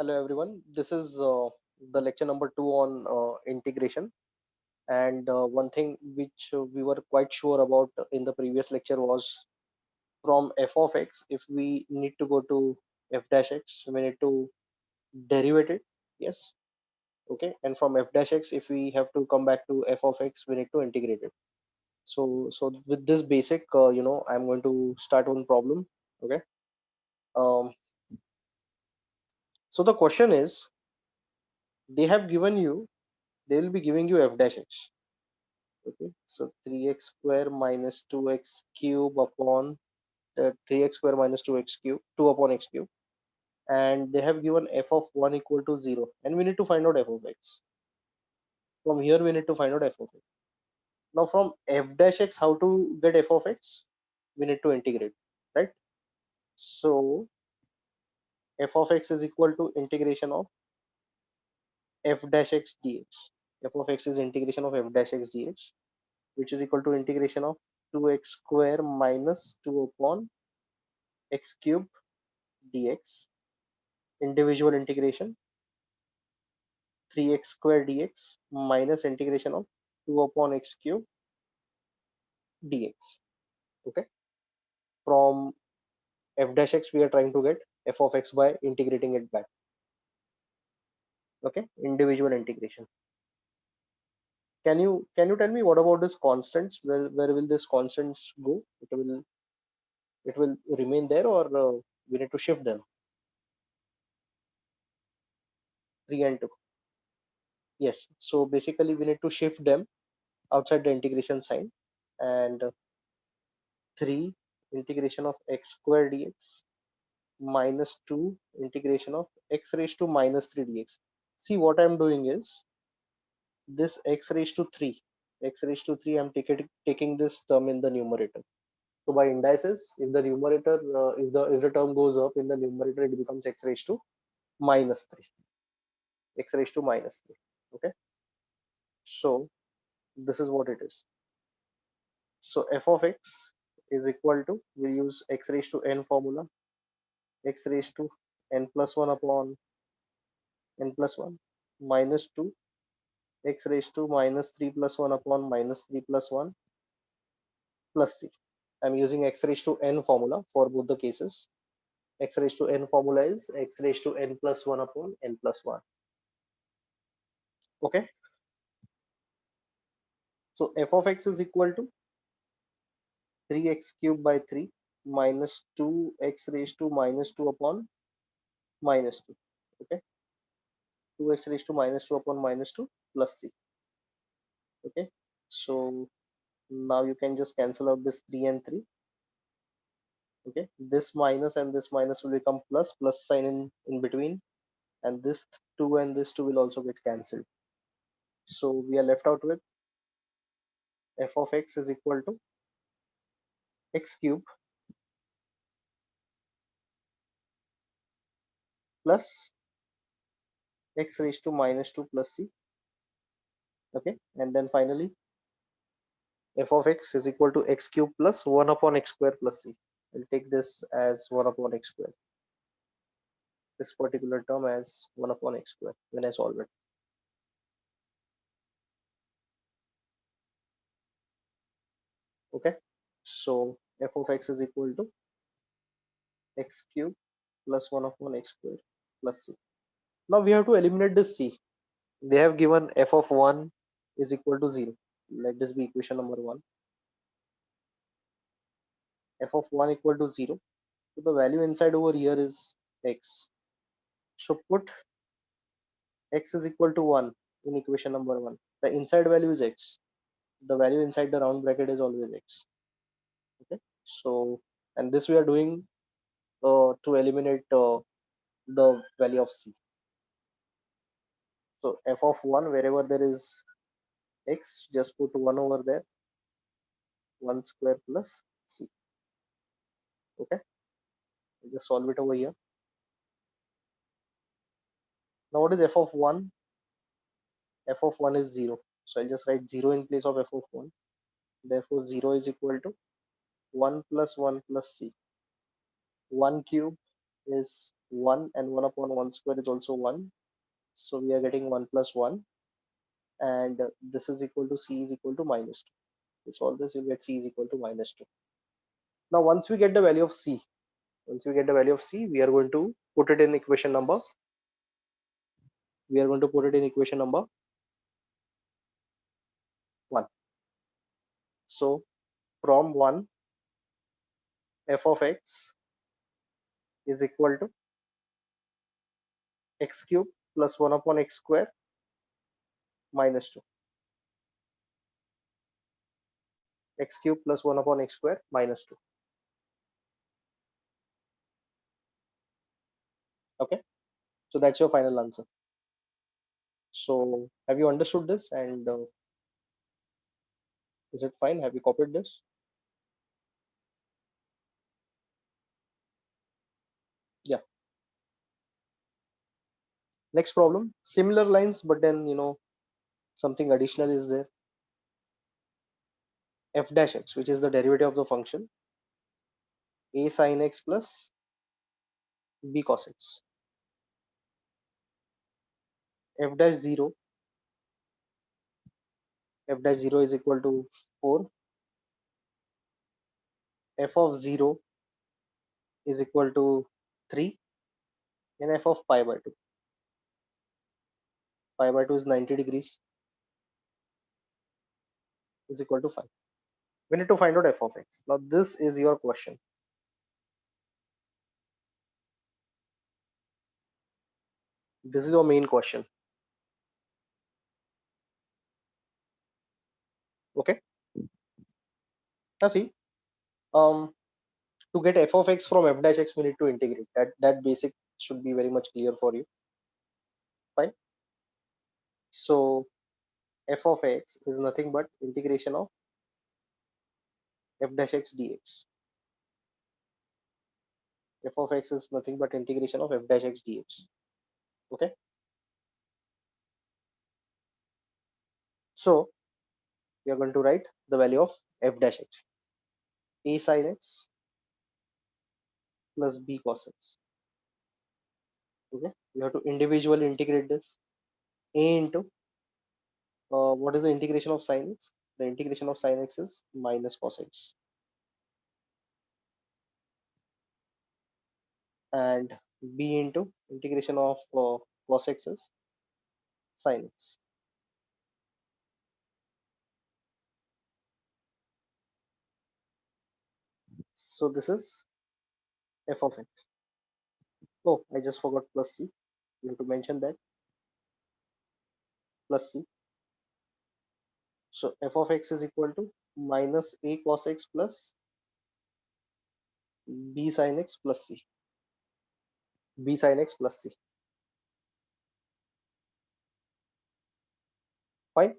Hello everyone. This is the lecture number 2 on integration. And one thing which we were quite sure about in the previous lecture was from f of x, if we need to go to f dash x, we need to derivate it. Yes. Okay. And from f dash x, if we have to come back to f of x, we need to integrate it. So with this basic, I'm going to start one problem. Okay. Um, so the question is, they have given you, they will be giving you f dash x. Okay, so 3x square minus 2x cube upon the 3x square minus 2x cube 2 upon x cube, and they have given f of 1 equal to 0, and we need to find out f of x. From here we need to find out f of x. Now from f dash x, how to get f of x? We need to integrate, right? So f of x is equal to integration of f dash x dx. F of x is integration of f dash x dx, which is equal to integration of 2x square minus 2 upon x cube dx, individual integration 3x square dx minus integration of 2 upon x cube dx. Okay, from f dash x we are trying to get f of x by integrating it back. Okay, individual integration. Can you tell me what about this constants? Where will this constants go? It will remain there, or we need to shift them? 3 and 2. Yes, so basically we need to shift them outside the integration sign, and 3 integration of x square dx minus 2 integration of x raised to minus 3 dx. See, what I'm doing is this x raised to 3, I'm taking this term in the numerator. So by indices, if the numerator, if the term goes up in the numerator, it becomes x raised to minus 3, x raised to minus 3. Okay, so this is what it is. So f of x is equal to, we use x raised to n formula, x raised to n plus 1 upon n plus 1 minus 2 x raised to minus 3 plus 1 upon minus 3 plus 1 plus c. I'm using x raised to n formula for both the cases. X raised to n formula is x raised to n plus 1 upon n plus 1. Okay, so f of x is equal to 3x cubed by 3 minus 2x raised to minus 2 upon minus 2. Okay, 2x raised to minus 2 upon minus 2 plus c. Okay, so now you can just cancel out this 3 and 3. Okay, this minus and this minus will become plus, plus sign in between, and this 2 and this 2 will also get cancelled. So we are left out with f of x is equal to x cube plus x raised to minus 2 plus c. Okay, and then finally f of x is equal to x cube plus 1 upon x square plus c. I'll take this as 1 upon x square, this particular term as 1 upon x square when I solve it. Okay, so f of x is equal to x cube plus 1 upon x square plus c. Now we have to eliminate this c. They have given f of 1 is equal to 0. Let this be equation number 1. F of 1 equal to 0. So the value inside over here is x. So put x is equal to 1 in equation number 1. The inside value is x. The value inside the round bracket is always x. Okay. So, and this we are doing to eliminate the value of c. So f of 1, wherever there is x, just put 1 over there, 1 square plus c. Okay, just solve it over here. Now what is f of 1? F of 1 is 0. So I'll just write 0 in place of f of 1. Therefore 0 is equal to 1 plus 1 plus c. 1 cube is 1 and 1 upon 1 square is also 1. So we are getting 1 plus 1, and this is equal to c is equal to minus 2. To solve this, you get c is equal to minus 2. Now, once we get the value of c, we are going to put it in equation number. We are going to put it in equation number 1. So from 1, f of x is equal to x cube plus 1 upon x square minus 2. X cube plus 1 upon x square minus 2. Okay, so that's your final answer. So have you understood this, and is it fine? Have you copied this? Yeah. Next problem, similar lines, but then something additional is there. F dash x, which is the derivative of the function a sin x plus b cos x. F dash 0, f dash 0 is equal to 4. F of 0 is equal to 3, and f of pi by 2. Pi by 2 is 90 degrees, is equal to 5. We need to find out f of x. Now this is your question. This is your main question. Okay. Now see, um, to get f of x from f dash x, we need to integrate. That basic should be very much clear for you. Fine. So f of x is nothing but integration of f dash x dx. F of x is nothing but integration of f dash x dx. Okay. So we are going to write the value of f dash x. A sin x plus b cos x. Okay. We have to individually integrate this. A into what is the integration of sin x? The integration of sin x is minus cos x. And b into integration of cos x is sin x. So this is f of x. Oh, I just forgot plus c. You have to mention that plus c. So f of x is equal to minus a cos x plus b sin x plus c. B sin x plus c. Fine.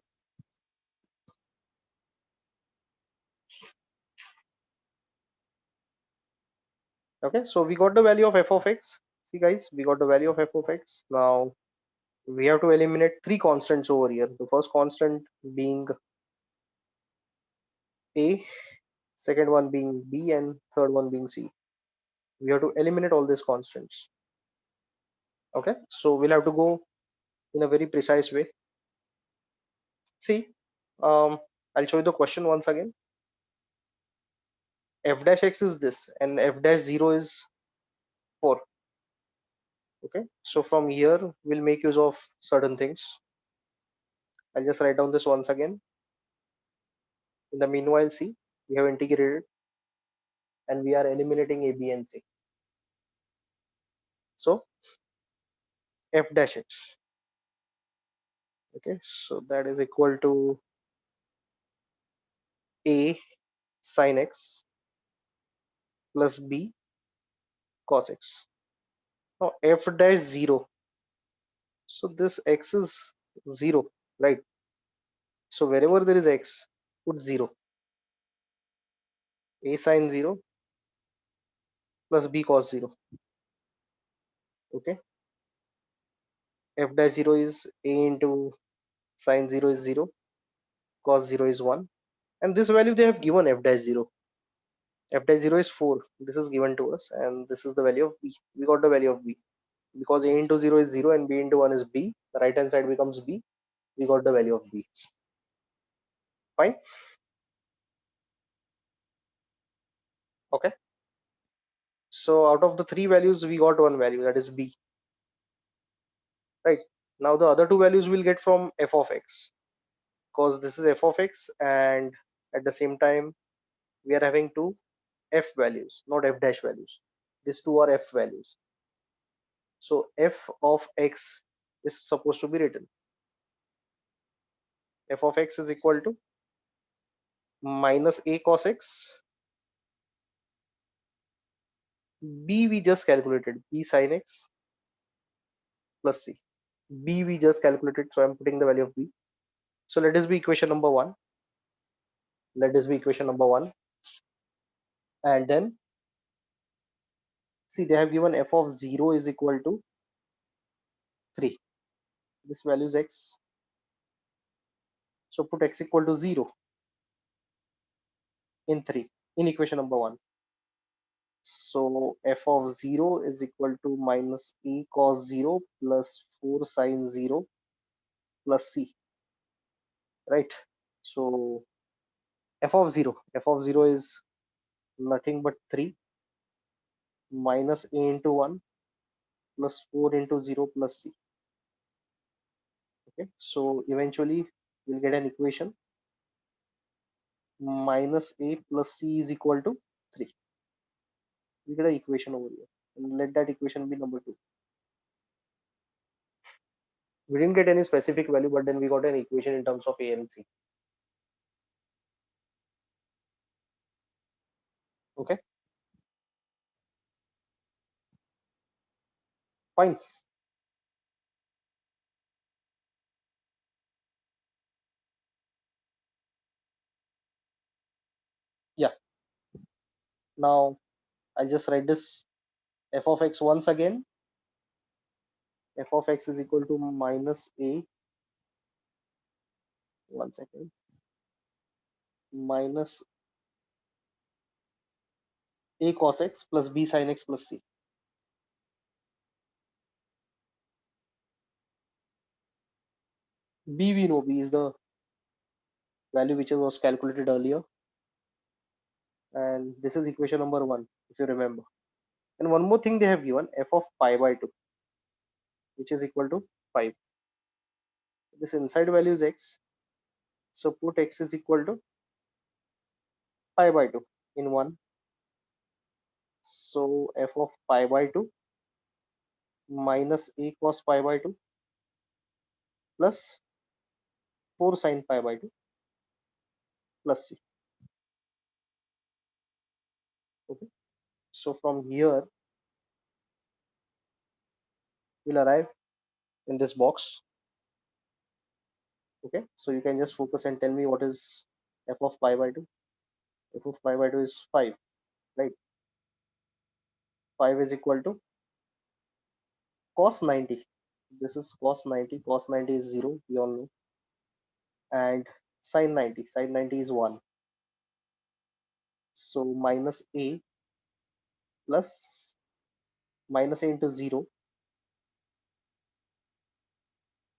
Okay, so we got the value of f of x. See guys, we got the value of f of x. Now we have to eliminate three constants over here. The first constant being a, second one being b, and third one being c. We have to eliminate all these constants. Okay, so we'll have to go in a very precise way. See, I'll show you the question once again. F dash x is this, and f dash 0 is 4. Okay, so from here we'll make use of certain things. I'll just write down this once again. In the meanwhile, see, we have integrated and we are eliminating a, b, and c. So f dash h. Okay, so that is equal to a sin x plus b cos x. Now f dash 0. So this x is 0, right? So wherever there is x, put 0. A sin 0 plus b cos 0. Okay, f dash 0 is a into sin 0 is 0, cos 0 is 1, and this value they have given f dash 0. F dash 0 is 4. This is given to us, and this is the value of b. We got the value of b. because a into 0 is 0 and b into 1 is b. The right hand side becomes b. We got the value of b. Fine. Okay. So out of the three values, we got one value, that is b. Right. Now the other two values we'll get from f of x, because this is f of x, and at the same time we are having two f values, not f dash values. These two are f values. So f of x is supposed to be written, f of x is equal to minus a cos x, b we just calculated, b sin x plus c. B we just calculated, so I'm putting the value of b. So let this be equation number one. Let this be equation number one. And then see, they have given f of 0 is equal to 3. This value is x. So put x equal to 0 in 3 in equation number 1. So f of 0 is equal to minus a cos 0 plus 4 sin 0 plus c, right? So f of 0 is nothing but 3 minus a into 1 plus 4 into 0 plus c. Okay, so eventually we'll get an equation minus a plus c is equal to 3. We get an equation over here, and let that equation be number 2. We didn't get any specific value, but then we got an equation in terms of a and c. Okay, fine. Yeah, now I'll just write this f of x once again. F of x is equal to minus a, one second, minus a cos x plus b sin x plus c. B we know, b is the value which was calculated earlier, and this is equation number 1 if you remember. And one more thing they have given, f of pi by 2, which is equal to 5. This inside value is x, so put x is equal to pi by 2 in 1. So f of pi by 2 minus a cos pi by 2 plus 4 sin pi by 2 plus c. Okay, so from here we'll arrive in this box. Okay, so you can just focus and tell me what is f of pi by 2. F of pi by 2 is 5, right? 5 is equal to cos 90. This is cos 90. Cos 90 is 0, we all know. And sin 90. Sin 90 is 1. So minus a plus minus a into 0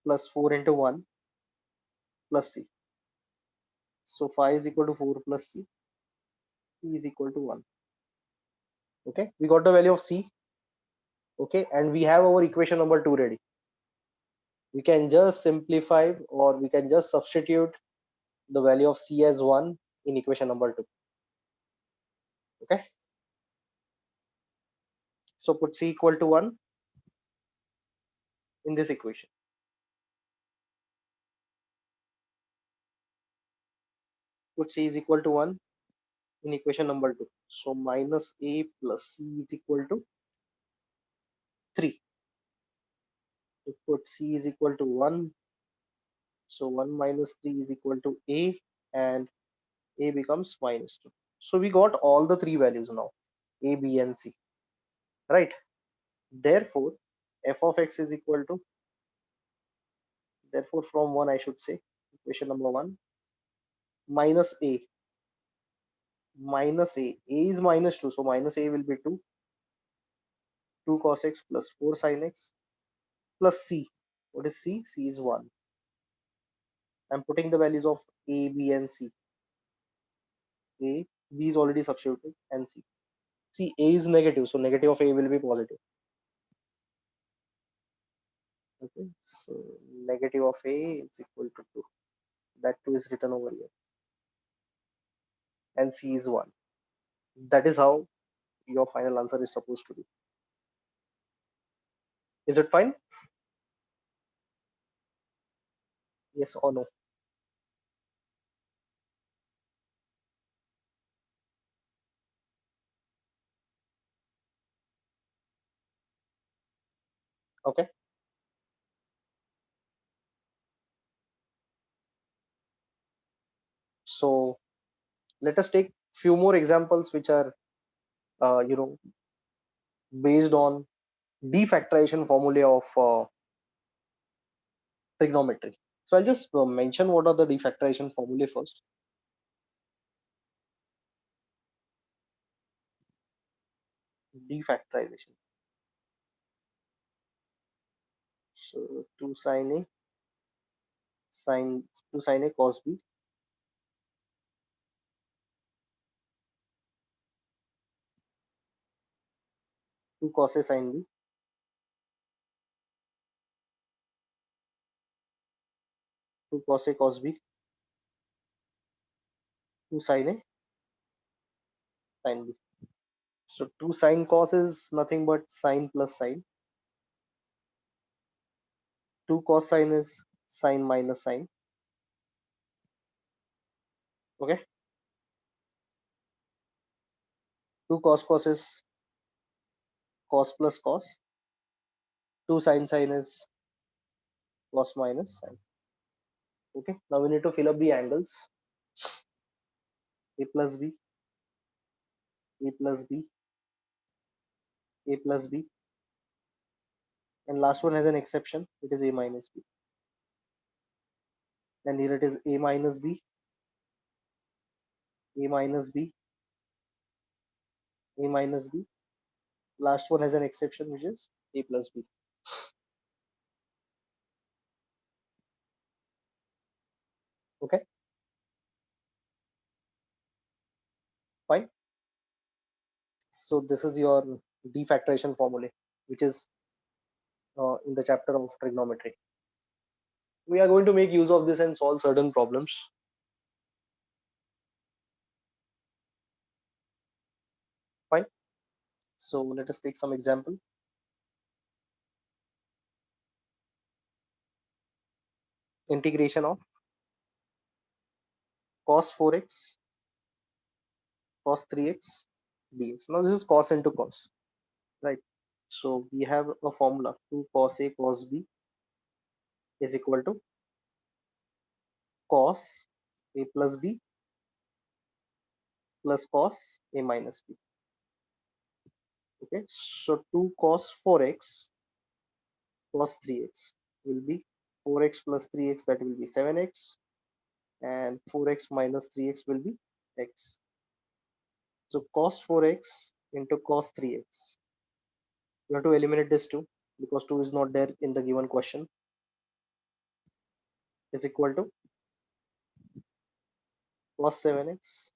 plus 4 into 1 plus c. So phi is equal to 4 plus c. C is equal to 1. Okay, we got the value of c. Okay, and we have our equation number 2 ready. We can just simplify, or we can just substitute the value of c as 1 in equation number 2. Okay, so put c equal to 1 in this equation. Put c is equal to 1 in equation number 2. So minus a plus c is equal to 3. So put c is equal to 1. So 1 minus 3 is equal to a, and a becomes minus 2. So we got all the three values now, a, b, and c, right? Therefore, f of x is equal to, therefore from 1 I should say, equation number 1, minus a, minus a is minus 2, so minus a will be 2, 2 cos x plus 4 sin x plus c. What is c? C is 1. I'm putting the values of a, b, and c. A, b is already substituted, and c. See, a is negative, so negative of a will be positive. Okay, so negative of a is equal to 2. That 2 is written over here, and c is 1. That is how your final answer is supposed to be. Is it fine? Yes or no? Okay. So let us take few more examples which are uh, you know based on defactorization formulae of trigonometry. So I'll just mention what are the defactorization formulae first. Defactorization. So 2 sin a sin 2 sin a cos b, 2 cos a sin b, 2 cos a cos b, 2 sin a sin b. So 2 sin cos is nothing but sin plus sin. 2 cos sin is sin minus sin. Okay. 2 cos cos is cos plus cos. 2 sin sin is cos minus sin. Okay. Now we need to fill up the angles. A plus b, a plus b, a plus b, and last one has an exception. It is a minus b. And here it is a minus b, a minus b, a minus b. Last one has an exception, which is a plus b. Okay, fine. So this is your defactorization formulae, which is in the chapter of trigonometry. We are going to make use of this and solve certain problems. Fine. So let us take some example. Integration of cos 4x, cos 3x dx. Now this is cos into cos, right? So we have a formula: 2 cos a cos b is equal to cos a plus b plus cos a minus b. Okay, so 2 cos 4x cos 3x will be 4x plus 3x, that will be 7x, and 4x minus 3x will be x. So cos 4x into cos 3x. You have to eliminate this 2 because 2 is not there in the given question, is equal to cos 7x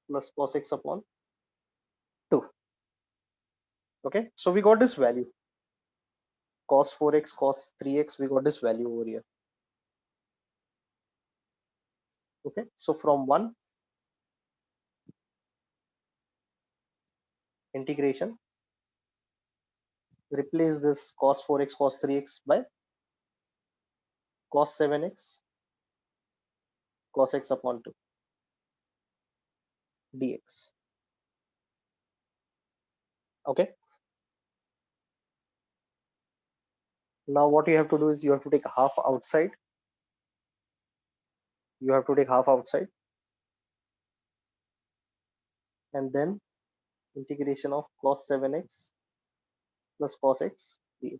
plus cos x upon 2. Okay, so we got this value cos 4x cos 3x, we got this value over here. Okay, so from 1 integration, replace this cos 4x cos 3x by cos 7x cos x upon 2 dx. Okay, now what you have to do is you have to take half outside, you have to take half outside, and then integration of cos 7x plus cos x dx.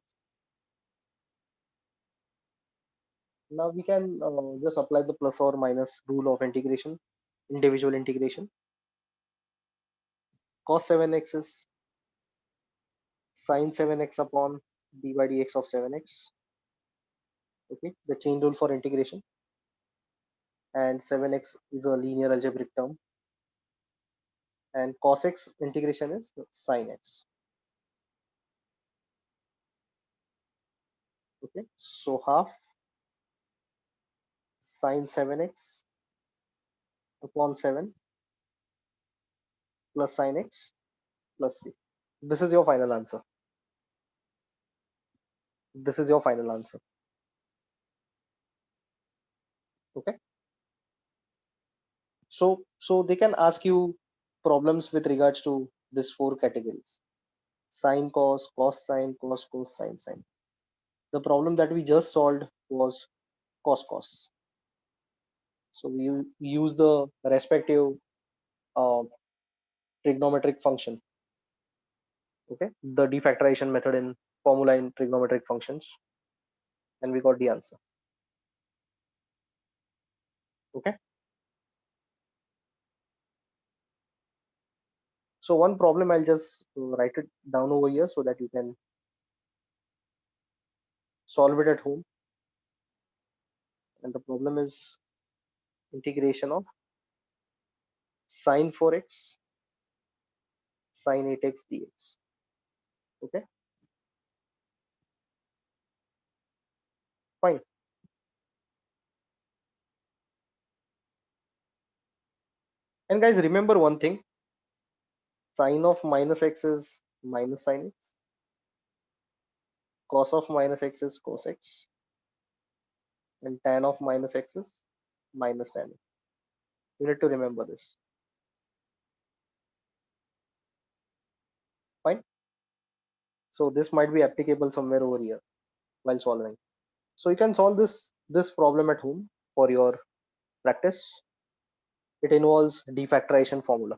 Now we can just apply the plus or minus rule of integration, individual integration. Cos 7x is sine 7x upon d by dx of 7x. Okay, the chain rule for integration, and 7x is a linear algebraic term, and cos x integration is sine x. Okay, so half sine 7x upon 7 plus sine x plus c. This is your final answer. This is your final answer. Okay, so they can ask you problems with regards to these four categories: sine cos, cos sine, cos cos, sine sine. The problem that we just solved was cos cos. So we use the respective uh, trigonometric function. Okay, the defactorization method in formula in trigonometric functions, and we got the answer. Okay, so one problem, I'll just write it down over here so that you can solve it at home. And the problem is integration of sine 4x sine 8x dx. Okay, fine. And guys, remember one thing: sine of minus x is minus sine x, cos of minus x is cos x, and tan of minus x is minus tan x. You need to remember this. Fine. So this might be applicable somewhere over here while solving. So you can solve this problem at home for your practice. It involves defactorization formula.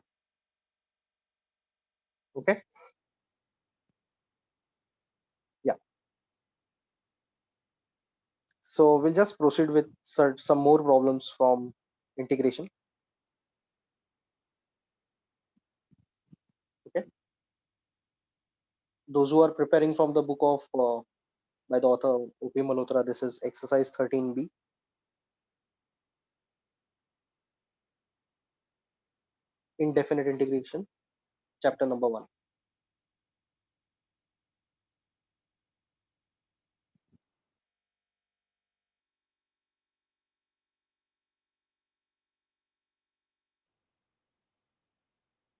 Okay. Yeah. So we'll just proceed with some more problems from integration. Okay. Those who are preparing from the book of by the author O.P. Malhotra, this is exercise 13b. Indefinite integration, chapter number 1.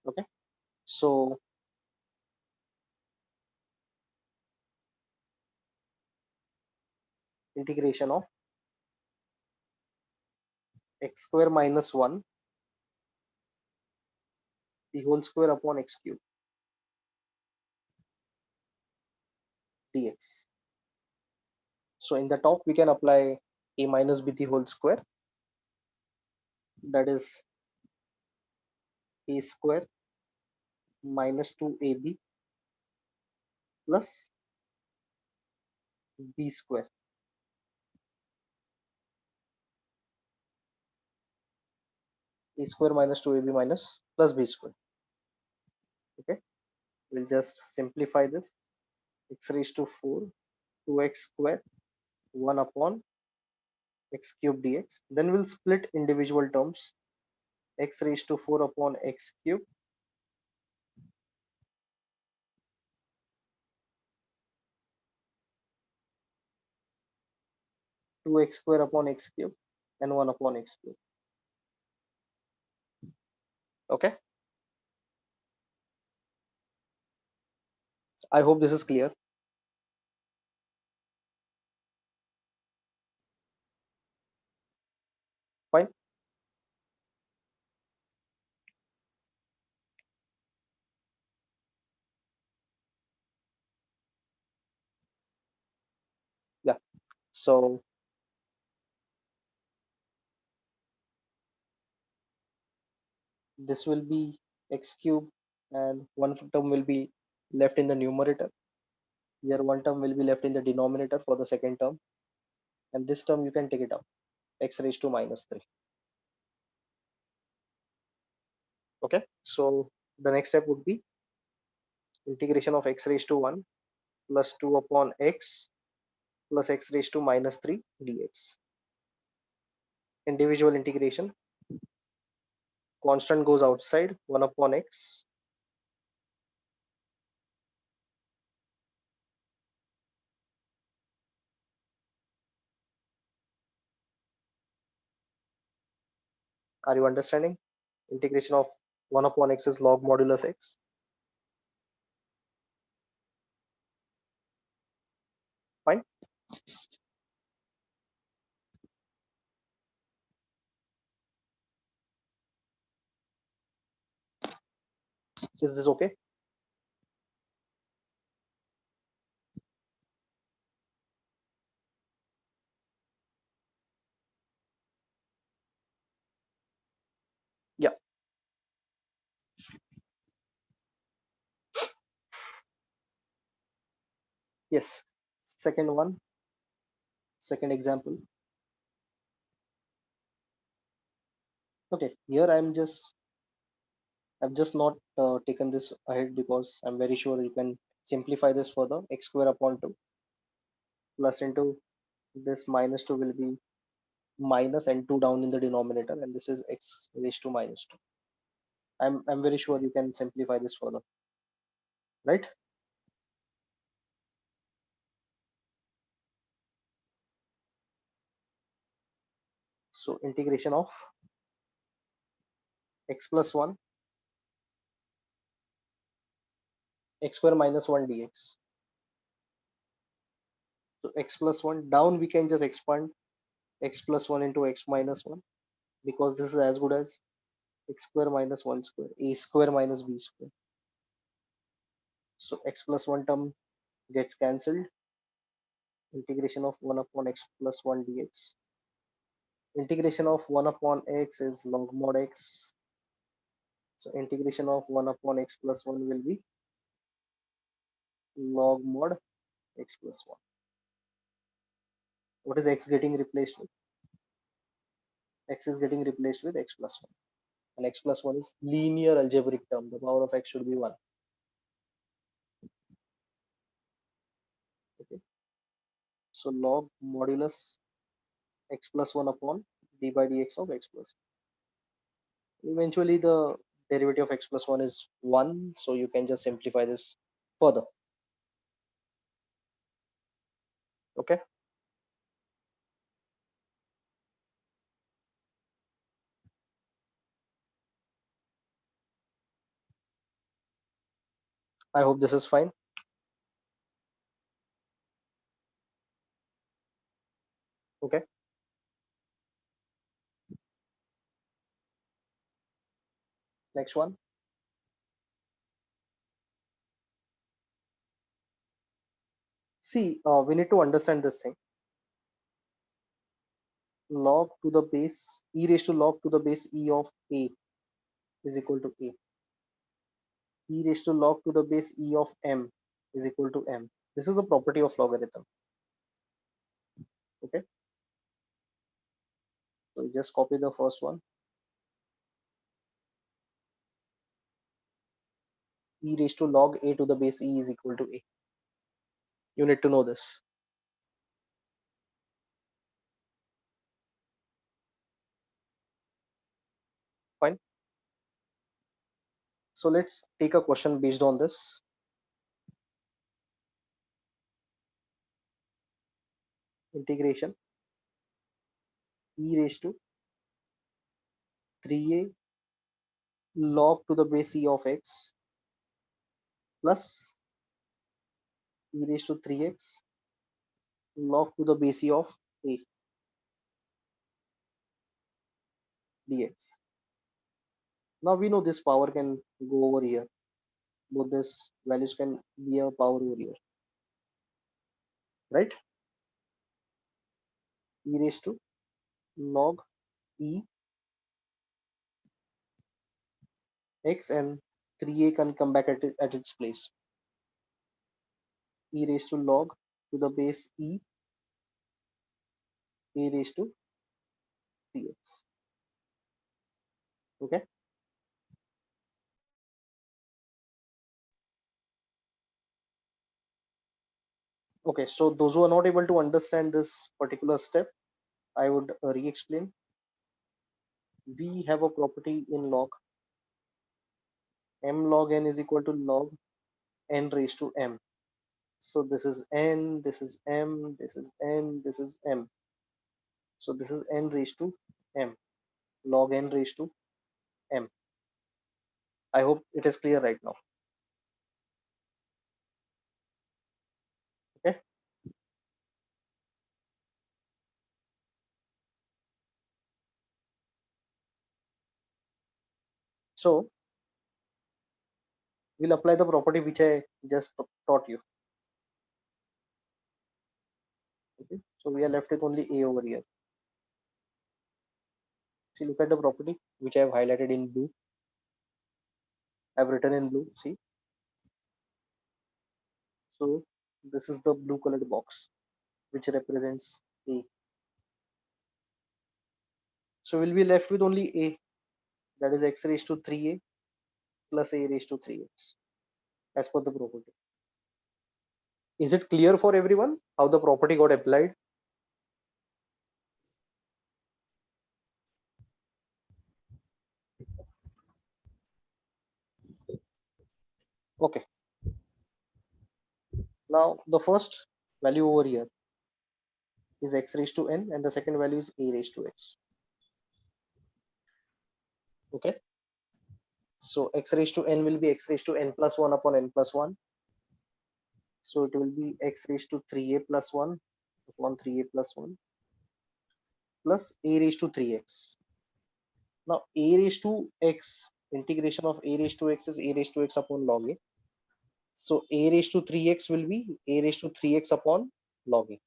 Okay. So integration of x square minus 1 the whole square upon x cube dx. So in the top we can apply a minus b the whole square, that is a square minus 2ab plus b square. A square minus 2ab minus plus b square. Okay, we'll just simplify this. X raised to 4 2x square 1 upon x cube dx. Then we'll split individual terms. X raised to 4 upon x cube two x square upon x cube and 1 upon x cube. Okay, I hope this is clear. Fine. Yeah, so this will be x cube, and one term will be left in the numerator. Here one term will be left in the denominator for the second term, and this term you can take it out, x raised to minus 3. Okay, so the next step would be integration of x raised to 1 plus 2 upon x plus x raised to minus 3 dx. Individual integration, constant goes outside, 1 upon x. Are you understanding? Integration of 1 upon x is log modulus x. Fine. Is this okay? Yeah. Yes. Second one, second example. Okay. Here I've just not taken this ahead because I'm very sure you can simplify this further. X square upon 2 plus into this minus 2 will be minus and 2 down in the denominator, and this is x raised to minus 2. I'm very sure you can simplify this further, right? So integration of x plus 1 x square minus 1 dx. So x plus 1 down we can just expand x plus 1 into x minus 1 because this is as good as x square minus 1 square, a square minus b square. So x plus 1 term gets cancelled. Integration of 1 upon x plus 1 dx. Integration of 1 upon x is log mod x. So integration of 1 upon x plus 1 will be log mod x plus 1. What is x getting replaced with? X is getting replaced with x plus 1. And x plus 1 is linear algebraic term. The power of x should be 1. Okay. So log modulus x plus 1 upon d by dx of x plus 1. Eventually, the derivative of x plus 1 is 1. So you can just simplify this further. Okay. I hope this is fine. Okay. Next one. See, we need to understand this thing. Log to the base e raised to log to the base e of a is equal to a. E raised to log to the base e of m is equal to m. This is a property of logarithm. Okay. So you just copy the first one. E raised to log a to the base e is equal to a. You need to know this. Fine. So let's take a question based on this. Integration e raised to 3a log to the base e of x plus e raised to 3x log to the base e of a dx. Now we know this power can go over here. Both these values can be a power over here, right? E raised to log e x and 3a can come back at its place. E raised to log to the base e a raised to 3x. Okay. Okay, so those who are not able to understand this particular step, I would re-explain. We have a property in log. M log n is equal to log n raised to m. So this is n, this is m, this is n, this is m. So this is n raised to m, log n raised to m. I hope it is clear right now. Okay. So we'll apply the property which I just taught you. Okay. So we are left with only a over here. See, look at the property which I have highlighted in blue. I've written in blue. See. So this is the blue colored box which represents a. So we'll be left with only a, that is x raised to 3a plus a raised to 3x as per the property. Is it clear for everyone how the property got applied? Okay. Now the first value over here is x raised to n and the second value is a raised to x. Okay. So x raised to n will be x raised to n plus 1 upon n plus 1. So it will be x raised to 3a plus 1 upon 3a plus 1 plus a raised to 3x. Now a raised to x, integration of a raised to x is a raised to x upon log a. So a raised to 3x will be a raised to 3x upon log a.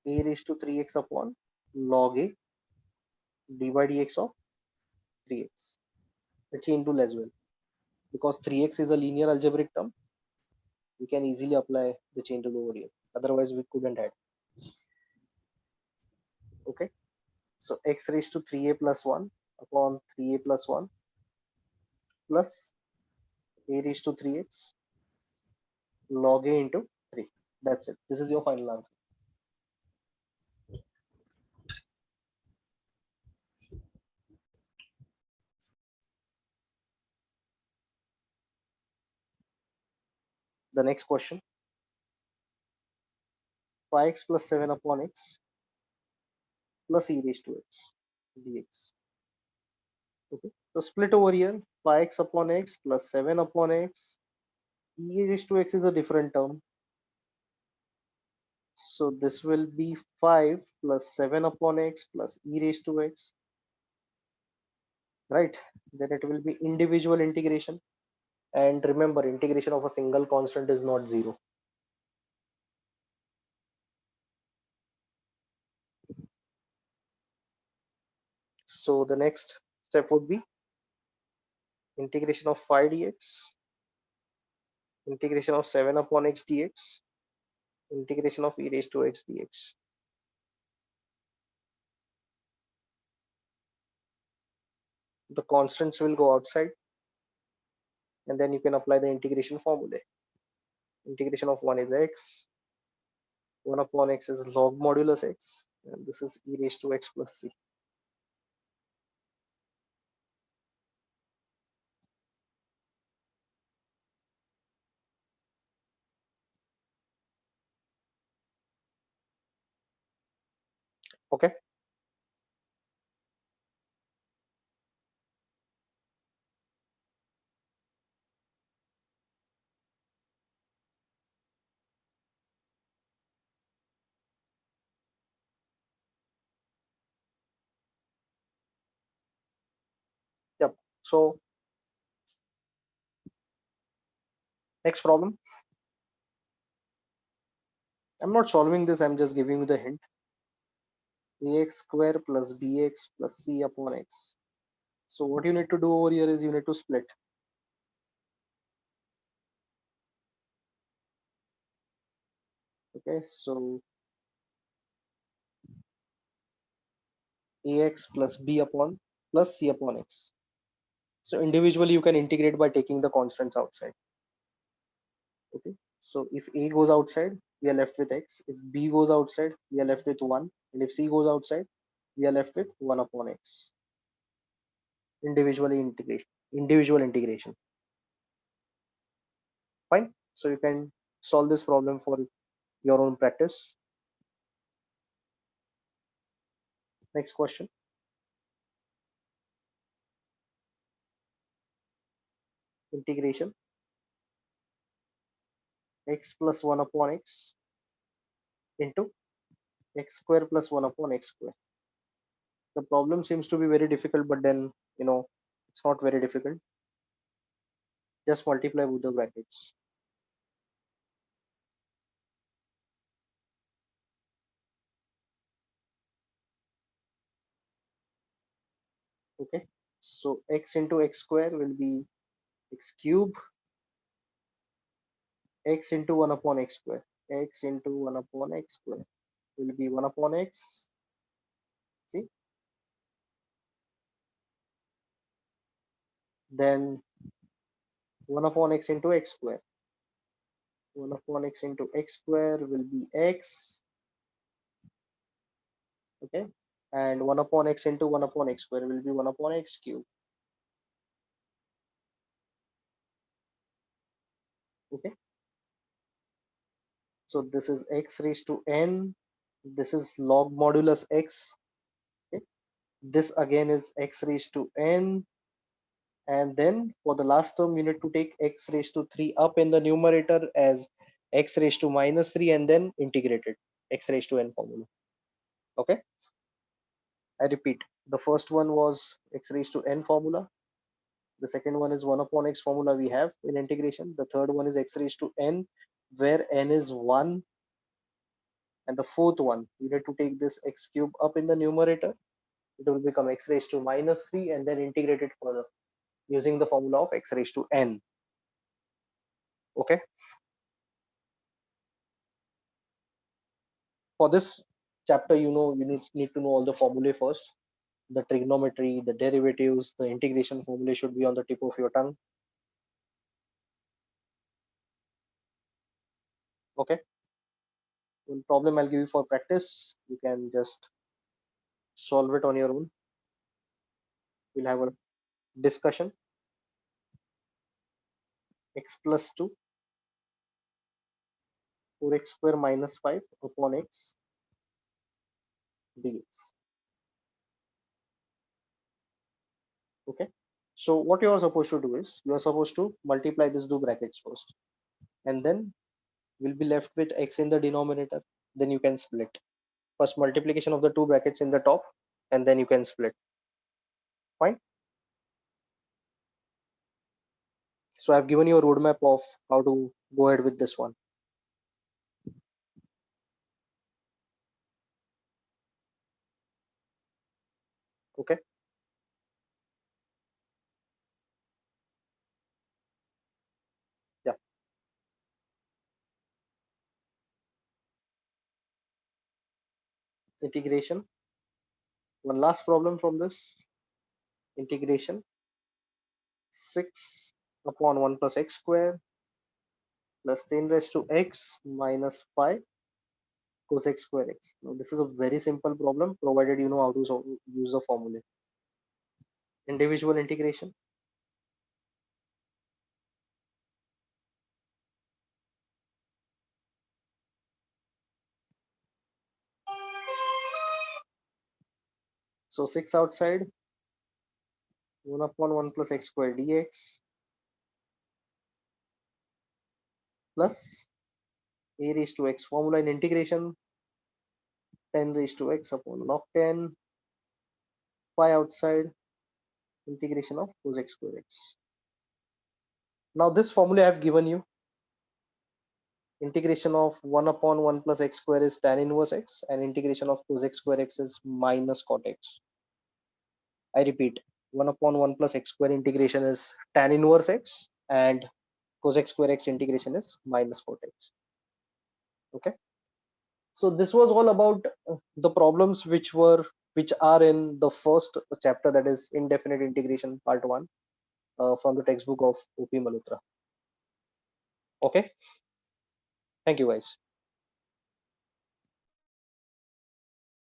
A raised to 3x upon log a dy dx of 3x. The chain rule as well. Because 3x is a linear algebraic term, we can easily apply the chain rule over here. Otherwise, we couldn't have. Okay. So x raised to 3a plus 1 upon 3a plus 1 plus a raised to 3x log a into 3. That's it. This is your final answer. The next question, 5x plus 7 upon x plus e raised to x dx. Okay. So split over here, 5x upon x plus 7 upon x. E raised to x is a different term. So this will be 5 plus 7 upon x plus e raised to x. Right. Then it will be individual integration. And remember, integration of a single constant is not zero. So the next step would be integration of 5 dx, integration of 7 upon x dx, integration of e raised to x dx. The constants will go outside and then you can apply the integration formula. Integration of 1 is x, 1 upon x is log modulus x, and this is e raised to x plus c. Okay. Yep. So next problem. I'm not solving this, I'm just giving you the hint. Ax square plus bx plus c upon x. So what you need to do over here is you need to split. Okay, so ax plus b upon plus c upon x. So individually you can integrate by taking the constants outside. Okay, So if A goes outside, we are left with x. If B goes outside, we are left with 1. And if C goes outside, we are left with 1 upon x. Individual integration. Fine. So you can solve this problem for your own practice. Next question. Integration x plus 1 upon x into x square plus 1 upon x square. The problem seems to be very difficult, but then, it's not very difficult. Just multiply with the brackets. Okay. So x into x square will be x cube, x into 1 upon x square. X into 1 upon x square will be 1 upon x. See? Then 1 upon x into x square. 1 upon x into x square will be x. Okay. And 1 upon x into 1 upon x square will be 1 upon x cube. Okay. So this is x raised to n. This is log modulus x. Okay. This again is x raised to n. And then for the last term, you need to take x raised to 3 up in the numerator as x raised to minus 3 and then integrate it, x raised to n formula. Okay. I repeat, the first one was x raised to n formula. The second one is 1 upon x formula we have in integration. The third one is x raised to n, where n is 1. And the fourth one, you need to take this x cube up in the numerator. It will become x raised to minus 3 and then integrate it further using the formula of x raised to n. Okay. For this chapter, you need to know all the formulae first. The trigonometry, the derivatives, the integration formulae should be on the tip of your tongue. Okay. One problem I'll give you for practice. You can just solve it on your own. We'll have a discussion. X plus 2 4x square minus 5 upon x dx. Okay. So what you are supposed to do is you are supposed to multiply these two brackets first, and then we'll be left with x in the denominator. Then you can split. First multiplication of the two brackets in the top, and then you can split. Fine. So I've given you a roadmap of how to go ahead with this one. Okay. Yeah. Integration. One last problem from this. Integration 6 upon 1 plus x square plus 10 raised to x minus 5 cos x square x. Now this is a very simple problem provided you know how to use the formula. Individual integration. So 6 outside, 1 upon 1 plus x square dx plus a raised to x formula in integration 10 raised to x upon log 10, 5 outside, integration of cos x square x. Now this formula I have given you. Integration of 1 upon 1 plus x square is tan inverse x, and integration of cos x square x is minus cot x. I repeat, 1 upon 1 plus x square integration is tan inverse x, and cos x square x integration is minus cot x. Okay. So this was all about the problems which are in the first chapter, that is indefinite integration part 1, from the textbook of OP Malhotra. Okay. Thank you guys.